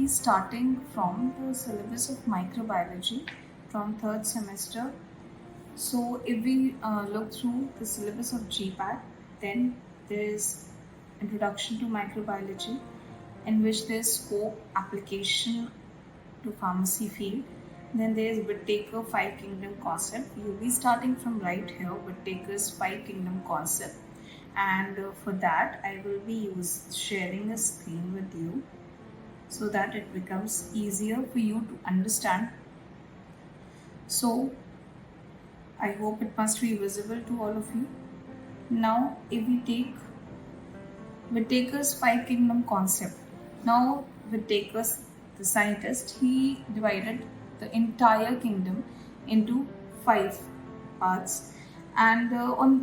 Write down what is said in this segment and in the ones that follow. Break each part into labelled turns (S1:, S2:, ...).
S1: be starting from the syllabus of microbiology from third semester. So, if we look through the syllabus of GPAT, then there is Introduction to Microbiology, in which there is scope, application to pharmacy field. Then there is Whittaker Five Kingdom concept. You'll be starting from right here, Whittaker's Five Kingdom concept, and for that I will be sharing a screen with you so that it becomes easier for you to understand. So I hope it must be visible to all of you. Now if we take Whittaker's Five Kingdom concept. Now Whittaker's, the scientist, he divided the entire kingdom into five parts, and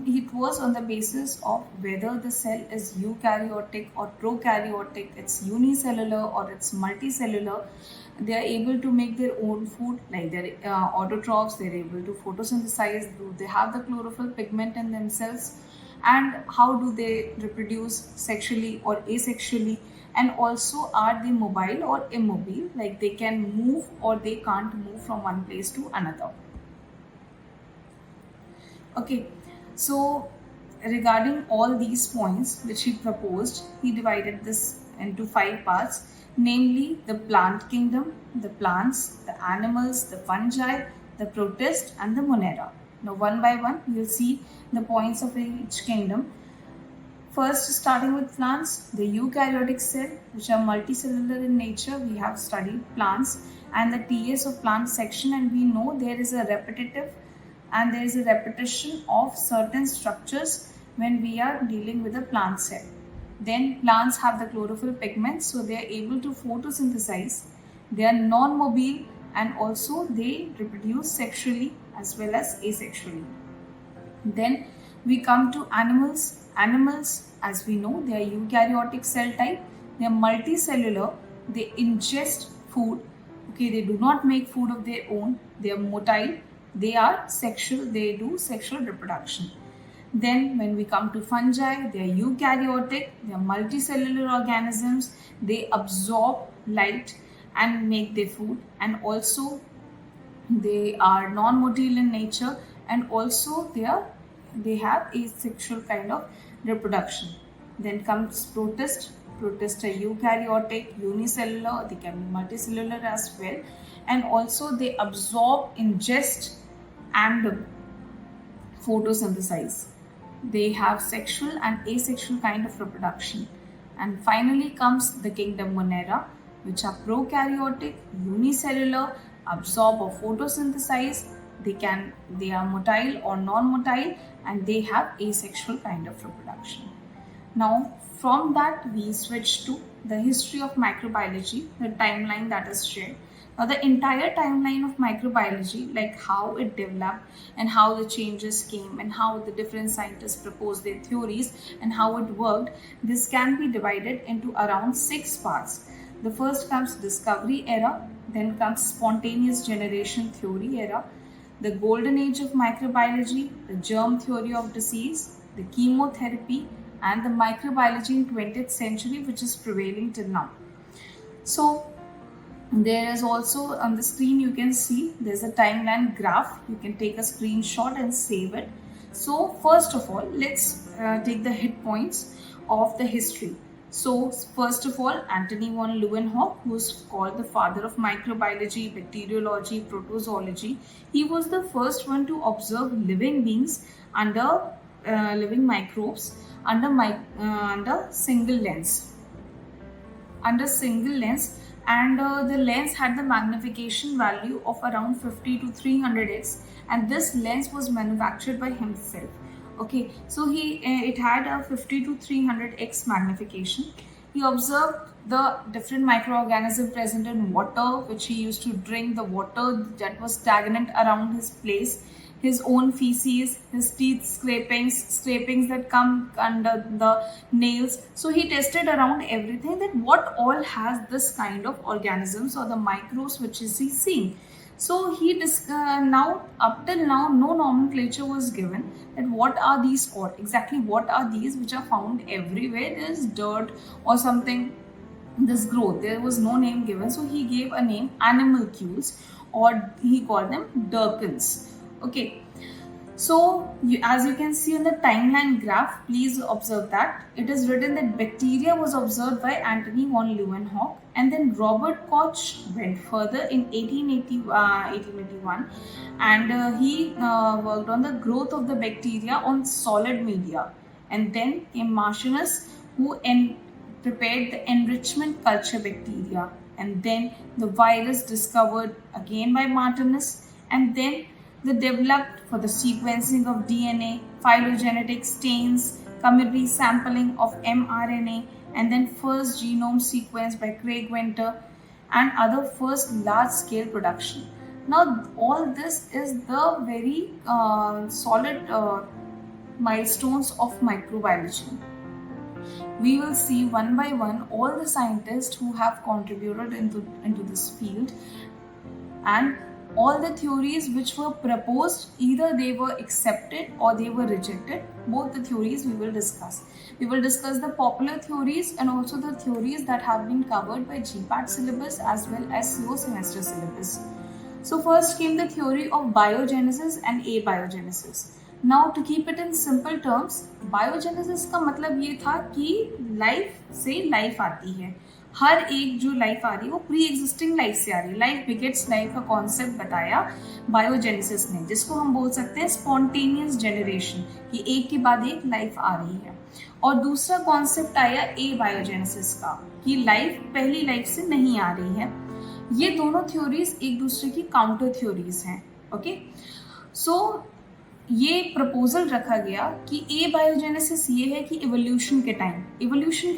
S1: it was on the basis of whether the cell is eukaryotic or prokaryotic, it's unicellular or it's multicellular. They are able to make their own food, like their autotrophs. They're able to photosynthesize. Do they have the chlorophyll pigment in themselves? And how do they reproduce sexually or asexually? And also, are they mobile or immobile, like they can move or they can't move from one place to another? Okay, so regarding all these points which he proposed, he divided this into five parts, namely the plant kingdom, the plants, the animals, the fungi, the protist, and the monera. Now, one by one, you'll see the points of each kingdom. First, starting with plants, the eukaryotic cell, which are multicellular in nature. We have studied plants and the TS of plant section, and we know there is a repetitive and there is a repetition of certain structures when we are dealing with a plant cell. Then plants have the chlorophyll pigments, so they are able to photosynthesize. They are non-mobile and also they reproduce sexually as well as asexually. Then we come to animals. Animals, as we know, they are eukaryotic cell type. They are multicellular. They ingest food. Okay, they do not make food of their own. They are motile. They are sexual. They do sexual reproduction. Then when we come to fungi, they are eukaryotic. They are multicellular organisms. They absorb light and make their food, and also they are non-motile in nature, and also they have asexual kind of reproduction. Then comes protist. Protists are eukaryotic, unicellular, they can be multicellular as well, and also they absorb, ingest, and photosynthesize. They have sexual and asexual kind of reproduction. And finally comes the kingdom monera, which are prokaryotic, unicellular, absorb or photosynthesize. They are motile or non-motile, and they have asexual kind of reproduction. Now, from that we switch to the history of microbiology, the timeline that is shared. Now, the entire timeline of microbiology, like how it developed and how the changes came and how the different scientists proposed their theories and how it worked, this can be divided into around 6 parts. The first comes discovery era, then comes spontaneous generation theory era, the golden age of microbiology, the germ theory of disease, the chemotherapy, and the microbiology in 20th century, which is prevailing till now. So there is also on the screen, you can see there's a timeline graph. You can take a screenshot and save it. So first of all, let's take the hit points of the history. So first of all, Antony von Leeuwenhoek, who is called the father of microbiology, bacteriology, protozoology, he was the first one to observe living beings under living microbes under single lens. Under single lens, and the lens had the magnification value of around 50 to 300x, and this lens was manufactured by himself. Okay, so it had a 50 to 300x magnification. He observed the different microorganisms present in water, which he used to drink, the water that was stagnant around his place, his own feces, his teeth scrapings that come under the nails. So he tested around everything, that what all has this kind of organisms or the microbes which is he seeing. So he now up till now no nomenclature was given that what are these called, exactly what are these which are found everywhere. There is dirt or something this growth. There was no name given, so he gave a name animalcules, or he called them Durkins. Okay, so as you can see on the timeline graph, please observe that it is written that bacteria was observed by Antony von Leeuwenhoek, and then Robert Koch went further in 1881, and he worked on the growth of the bacteria on solid media. And then came Martianus, who prepared the enrichment culture bacteria, and then the virus discovered again by Martinus, and then they developed for the sequencing of DNA, phylogenetic stains, chemistry sampling of mRNA, and then first genome sequence by Craig Venter, and other first large-scale production. Now, all this is the very solid milestones of microbiology. We will see one by one all the scientists who have contributed into this field, and all the theories which were proposed, either they were accepted or they were rejected. Both the theories we will discuss. We will discuss the popular theories and also the theories that have been covered by GPAT syllabus as well as CO semester syllabus. So first came the theory of biogenesis and abiogenesis. Now to keep it in simple terms, biogenesis का मतलब ये था कि life से life आती है. हर एक जो लाइफ आ रही है वो प्री एग्जिस्टिंग लाइफ से आ रही है. लाइफ बिगेट्स लाइफ का कॉन्सेप्ट बताया बायोजेनेसिस ने, जिसको हम बोल सकते हैं स्पॉन्टेनियस जनरेशन, कि एक के बाद एक लाइफ आ रही है. और दूसरा कॉन्सेप्ट आया ए बायोजेनेसिस का, कि लाइफ पहली लाइफ से नहीं आ रही है. ये दोनों थ्योरीज एक दूसरे की काउंटर थ्योरीज हैं. ओके, सो ये प्रपोजल रखा गया कि ए बायोजेनेसिस ये है कि इवोल्यूशन के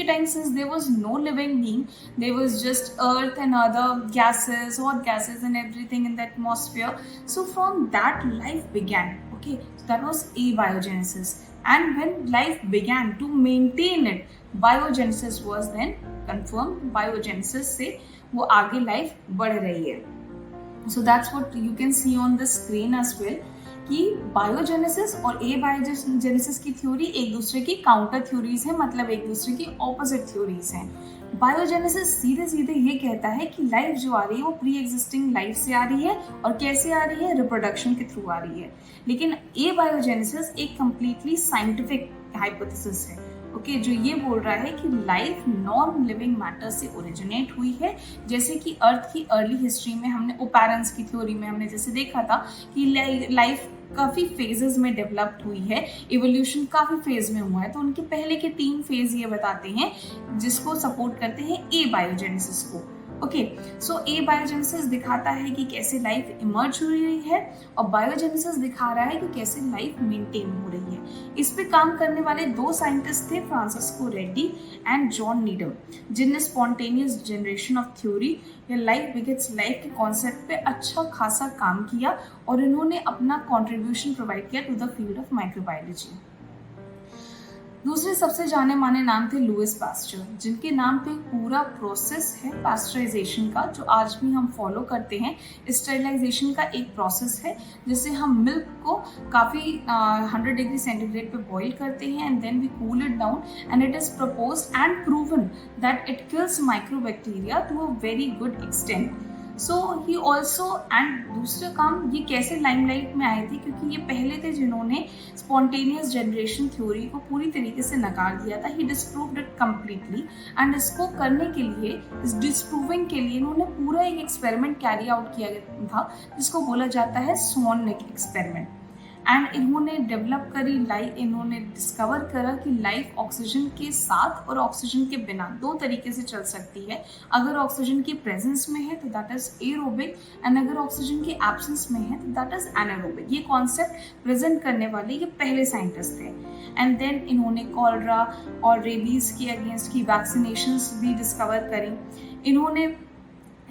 S1: time since there was no living being, there was just earth and other gases, hot gases and everything in the atmosphere. So from that life began. Okay, that was abiogenesis, and when life began to maintain it, biogenesis was then confirm. Biogenesis से वो आगे life बढ़ रही है. So that's what you can see on the screen as well, कि biogenesis और ए biogenesis की theory एक दूसरे की काउंटर थ्योरीज हैं, मतलब एक दूसरे की ऑपोजिट थ्योरीज हैं. बायोजेनेसिस सीधे सीधे ये कहता है कि लाइफ जो आ रही है वो प्री एग्जिस्टिंग लाइफ से आ रही है, और कैसे आ रही है, रिप्रोडक्शन के थ्रू आ रही है. लेकिन ए बायोजेनेसिस एक कंप्लीटली साइंटिफिक हाइपोथेसिस है. ओके, जो ये बोल रहा है कि लाइफ नॉन लिविंग मैटर से ओरिजिनेट हुई है. जैसे कि अर्थ की अर्ली हिस्ट्री में हमने ओपेरेंस की थ्योरी में हमने जैसे देखा था कि लाइफ काफ़ी फेजेस में डेवलप्ड हुई है, इवोल्यूशन काफ़ी फेज में हुआ है. तो उनके पहले के 3 फेज ये बताते हैं, जिसको सपोर्ट करते हैं ए बायोजेनेसिस को. ओके, सो ए बायोजेनेसिस दिखाता है कि कैसे लाइफ इमर्ज हो रही है, और बायोजेनेसिस दिखा रहा है कि कैसे लाइफ मेंटेन हो रही है. इस पे काम करने वाले 2 साइंटिस्ट थे, Francesco Redi and John Needham, जिनने स्पॉन्टेनियस जनरेशन ऑफ थ्योरी या लाइफ बिगेट्स लाइफ के कॉन्सेप्ट पे अच्छा खासा काम किया, और इन्होंने अपना कॉन्ट्रीब्यूशन प्रोवाइड किया to the field of microbiology. दूसरे सबसे जाने माने नाम थे लुइस पास्चर, जिनके नाम पे पूरा प्रोसेस है पास्चराइजेशन का, जो आज भी हम फॉलो करते हैं. स्टेरिलाइजेशन का एक प्रोसेस है, जिससे हम मिल्क को काफ़ी 100 डिग्री सेंटीग्रेड पे बॉईल करते हैं, and then we cool it down, and it is proposed and proven that it kills microbacteria to a very good extent. So he also, and दूसरा काम ये कैसे लाइमलाइट में आए थे, क्योंकि ये पहले थे जिन्होंने स्पॉन्टेनियस जनरेशन थ्योरी को पूरी तरीके से नकार दिया था. ही डिस्प्रूव्ड इट कम्प्लीटली, एंड इसको करने के लिए, इस डिस्प्रूविंग के लिए इन्होंने पूरा एक एक्सपेरिमेंट कैरी आउट किया था, जिसको बोला जाता है स्वॉन नेक एक्सपेरिमेंट. एंड इन्होंने डेवलप करी इन्होंने डिस्कवर करा कि लाइफ ऑक्सीजन के साथ और ऑक्सीजन के बिना 2 तरीके से चल सकती है. अगर ऑक्सीजन की प्रेजेंस में है तो दैट इज एरोबिक, एंड अगर ऑक्सीजन की एब्सेंस में है तो दैट इज एनारोबिक. ये कॉन्सेप्ट प्रेजेंट करने वाले ये पहले साइंटिस्ट थे. एंड देन इन्होंने कॉलरा और रेबीज के अगेंस्ट की वैक्सीनेशंस भी डिस्कवर करी. इन्होंने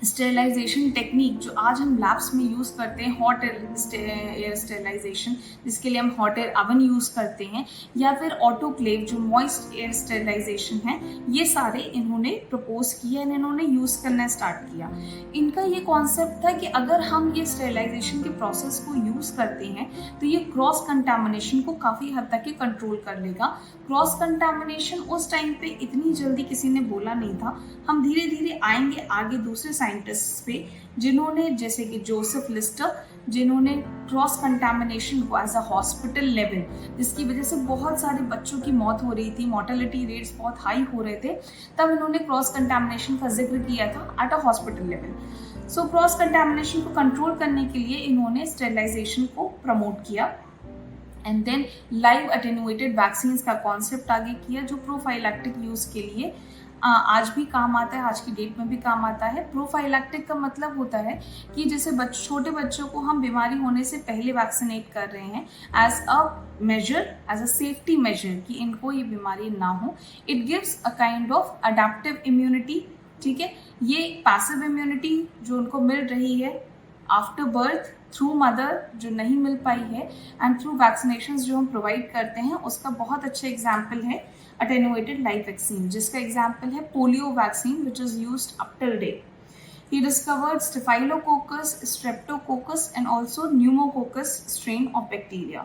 S1: स्टेरिलाइजेशन टेक्निक जो आज हम लैब्स में यूज़ करते हैं, हॉट एयर स्टेरिलाइजेशन, जिसके लिए हम हॉट एयर ओवन यूज़ करते हैं, या फिर ऑटोक्लेव जो मॉइस्ट एयर स्टेरिलाइजेशन है, ये सारे इन्होंने प्रपोज किया एंड इन्होंने यूज़ करना स्टार्ट किया। इनका ये कॉन्सेप्ट था कि अगर हम ये स्टेरिलाइजेशन के प्रोसेस को यूज़ करते हैं तो ये क्रॉस कंटामिनेशन को काफ़ी हद तक कंट्रोल कर लेगा। क्रॉस कंटामिनेशन उस टाइम पे इतनी जल्दी किसी ने बोला नहीं था। हम धीरे धीरे आएंगे आगे दूसरे साइंटिस्ट पे, जिन्होंने, जैसे कि जोसेफ लिस्टर, जिन्होंने क्रॉस कंटामिनेशन को एज अ हॉस्पिटल लेवल, जिसकी वजह से बहुत सारे बच्चों की मौत हो रही थी, मोर्टेलिटी रेट्स बहुत हाई हो रहे थे, तब इन्होंने क्रॉस कंटामिनेशन का जिक्र किया था at a hospital level. So cross contamination को कंट्रोल करने के लिए इन्होंने स्टेरिलाइजेशन को प्रमोट किया and then live attenuated vaccine का कॉन्सेप्ट आगे किया, जो प्रोफाइलैक्टिक यूज़ के लिए आज भी काम आता है, आज की डेट में भी काम आता है। प्रोफाइलैक्टिक का मतलब होता है कि जैसे छोटे बच्चों को हम बीमारी होने से पहले वैक्सीनेट कर रहे हैं as a measure, as a safety measure, कि इनको ये बीमारी ना हो। It gives a kind of adaptive immunity, ठीक है। ये पैसिव इम्यूनिटी जो उनको मिल रही है आफ्टर बर्थ थ्रू मदर, जो नहीं मिल पाई है, एंड थ्रू वैक्सीनेशन जो हम प्रोवाइड करते हैं, उसका बहुत अच्छा एग्जाम्पल है अटेन्यूएटेड लाइव वैक्सीन, जिसका एग्जाम्पल है polio vaccine which is used up till date. He discovered Staphylococcus, Streptococcus and also Pneumococcus strain of bacteria.